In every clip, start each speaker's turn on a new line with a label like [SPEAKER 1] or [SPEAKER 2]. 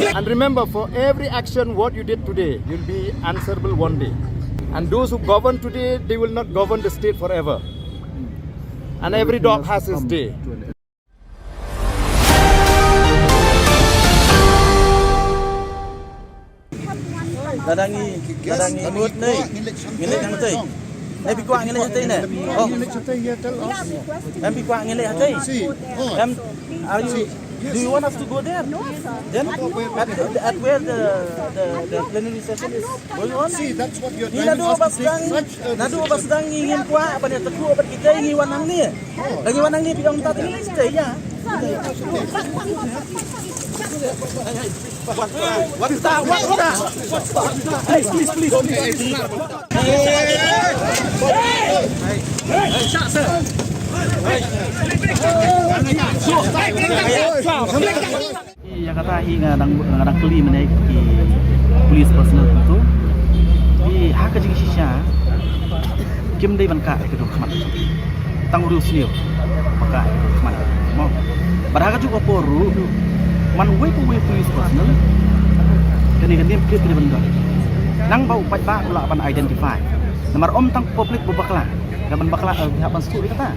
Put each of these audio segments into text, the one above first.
[SPEAKER 1] And remember, for every action what you did today, you'll be answerable one day. And those who govern today, they will not govern the state forever. And every dog has his day.
[SPEAKER 2] Dadangi buat nih, ngilik yang betul. Pikuak ngilik hati nih. Oh, pikuak ngilik hati. Are you? Do you want us to go there?
[SPEAKER 3] No, sir.
[SPEAKER 2] Then at where the plenary session is going on?
[SPEAKER 4] See, that's what you're
[SPEAKER 2] Ni
[SPEAKER 4] driving
[SPEAKER 2] nado
[SPEAKER 4] us
[SPEAKER 2] ba
[SPEAKER 4] to take
[SPEAKER 2] sedang,
[SPEAKER 4] such a
[SPEAKER 2] nado ba sedang ingin kuah apa ni teku apa kita ingin wanang ni. Lagi wanang ni pidong tak ini stay ya. What is that? Hey, please. Hey, shut sir. Yang kata ngadang keli menaik di police personal itu di hak jing sisa kim dei ban ka ke do khmat tang ru sniu maka khmat mo pada juga poru man we police personal kani kan dia klik benda nang bau pai ba ula ban identify nomor tang public bubakla gaban bakla pihak ban sekuri kata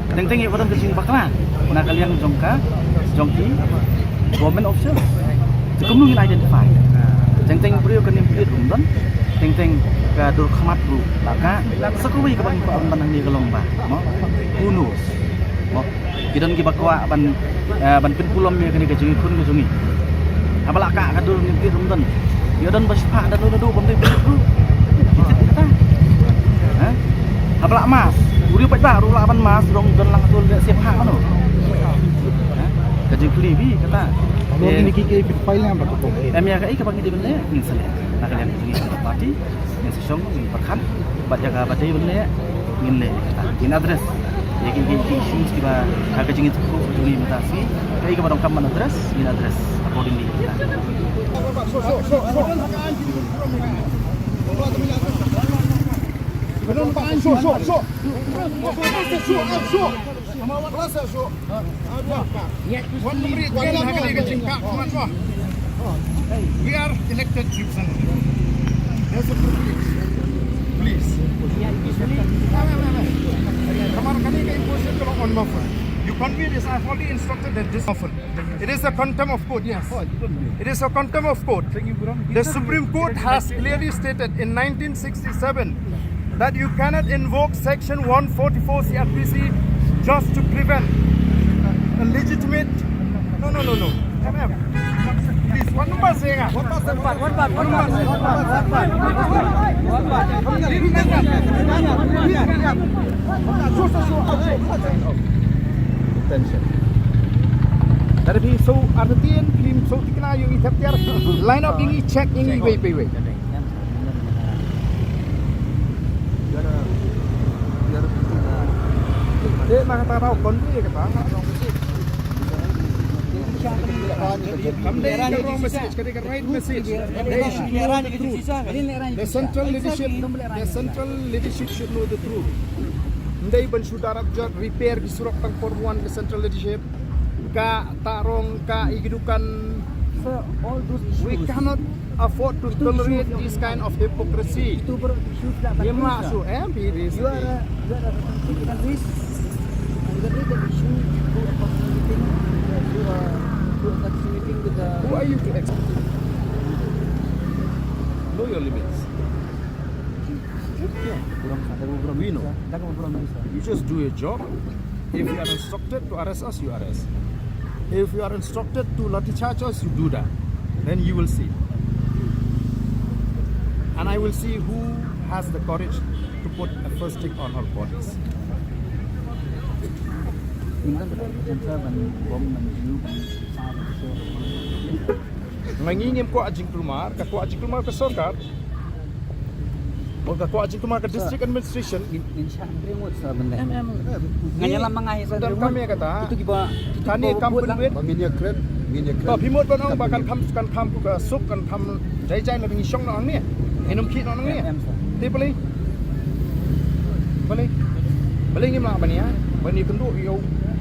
[SPEAKER 2] teng-teng ya orang kecil bakla mana kalian jongki government official cukup nungin identify teng-teng beliau kan yang beliau rumdan teng-teng ke dur khmat ru laka sekui ke ban ni ke lomba mo kunus mo kidan ki bakwa ban pin pulom me kani ke jungi kun ke jungi abala ka dur ni beliau rumdan yo dan baspa dan do ban ru kita ha abala mas uri pai ba ru laban mas rong don lang tul siap hak mano kajing klibi kata
[SPEAKER 4] Kalau ini kiki file yang bertukar.
[SPEAKER 2] Kami agak ikan bagi dia benda ni sel. Nak kalian tunjuk satu parti yang sesong ni perkan buat jaga pada benda ni le kata in address yakin issues kiba agak jingit ko tuli matasi kai ka barong kam address in address accordingly kita
[SPEAKER 1] We are elected representatives. There's a privilege. Please. You convey this. I've already instructed that this often. It is a contempt of court. Yes. It is a contempt of court. The Supreme Court has clearly stated in 1967 that you cannot invoke Section 144 CRPC just to prevent a legitimate. No. Please, one number saying. Attention. Tapi so artian film so tikna yung itaptiar line up ini check ini wait. Dia nak tahu konti kata orang mesti. They the wrong message, the right message. The central leadership should know the truth. Hindi ban sudarap jod repair di surok tang formuan the central leadership. Ka tarong ka igidukan. We cannot afford to tolerate this kind of hypocrisy. Dia masuk this. You are this. Who are you to expect? Know your limits. We know. You just do your job. If you are instructed to arrest us, you arrest. If you are instructed to lathi charge us, you do that. Then you will see. And I will see who has the courage to put a first stick on our bodies. Mangingim ko Ajing Kumar, kako Ajing Kumar ke Sorkat, o kako Ajing Kumar ke District Administration.
[SPEAKER 2] Ngayon lang mga isa
[SPEAKER 1] Dan kami kata,
[SPEAKER 2] itu giba
[SPEAKER 1] kani kampun wit,
[SPEAKER 4] Minyak kren.
[SPEAKER 1] Pimut ban ang bakal kam ku ka sup kan kam jai la ngi syong na ang ni. Inum ki na ang ni. Ti balik ngim la bania, bani penduk yo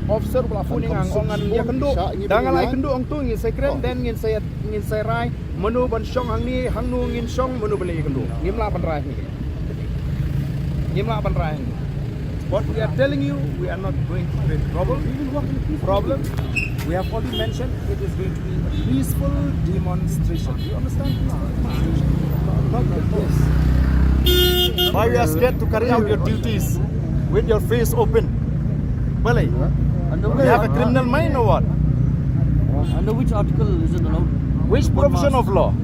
[SPEAKER 1] officer wala funing ang ongan ya kendo dangal ay kendo ang tu ngin sekret dan ngin saya rai menu ban syong hang ni hang nu ngin syong menu beli kendo ngim la ban rai what we are telling you, we are not going to create trouble. Problem. We have already mentioned it is going to be a peaceful demonstration. You understand? Not like this. Why you are scared to carry out your duties with your face open? Malay, you have a criminal mind or what?
[SPEAKER 3] Under which article is it allowed?
[SPEAKER 1] Which provision of law?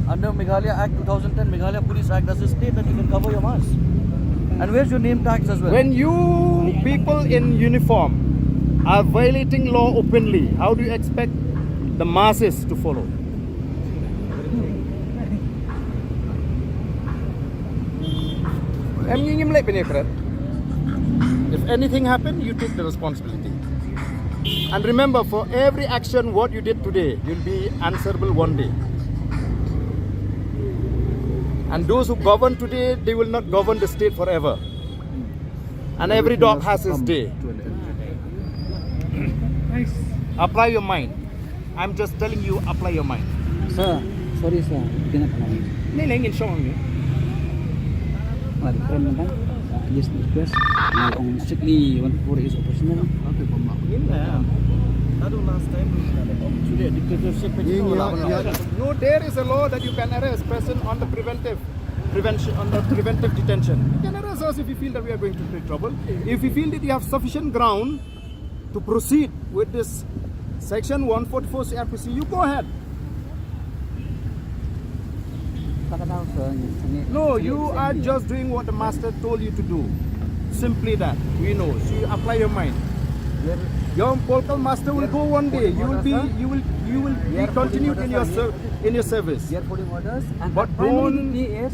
[SPEAKER 3] Under Meghalaya Act 2010, Meghalaya Police Act, does it state that you can cover your mask? And where's your name tags as well?
[SPEAKER 1] When you people in uniform are violating law openly, how do you expect the masses to follow? If anything happens, you take the responsibility. And remember, for every action what you did today, you'll be answerable one day. And those who govern today, they will not govern the state forever. And every dog has his day. Apply your mind. I'm just telling you, apply your mind.
[SPEAKER 3] Sir, sorry sir,
[SPEAKER 1] Niling in showing you.
[SPEAKER 3] Just request, on strictly 144 is operational.
[SPEAKER 2] Last time
[SPEAKER 1] No, there is a law that you can arrest person on the preventive detention. You can arrest us if you feel that we are going to create trouble. If you feel that you have sufficient ground to proceed with this section 144 CRPC, you go ahead. No, you are just doing what the master told you to do. Simply that. We know. So you apply your mind. Your political master will go one day. You will be continued in your service.
[SPEAKER 3] Orders, and
[SPEAKER 1] But don't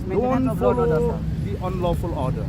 [SPEAKER 3] follow
[SPEAKER 1] follow the unlawful order.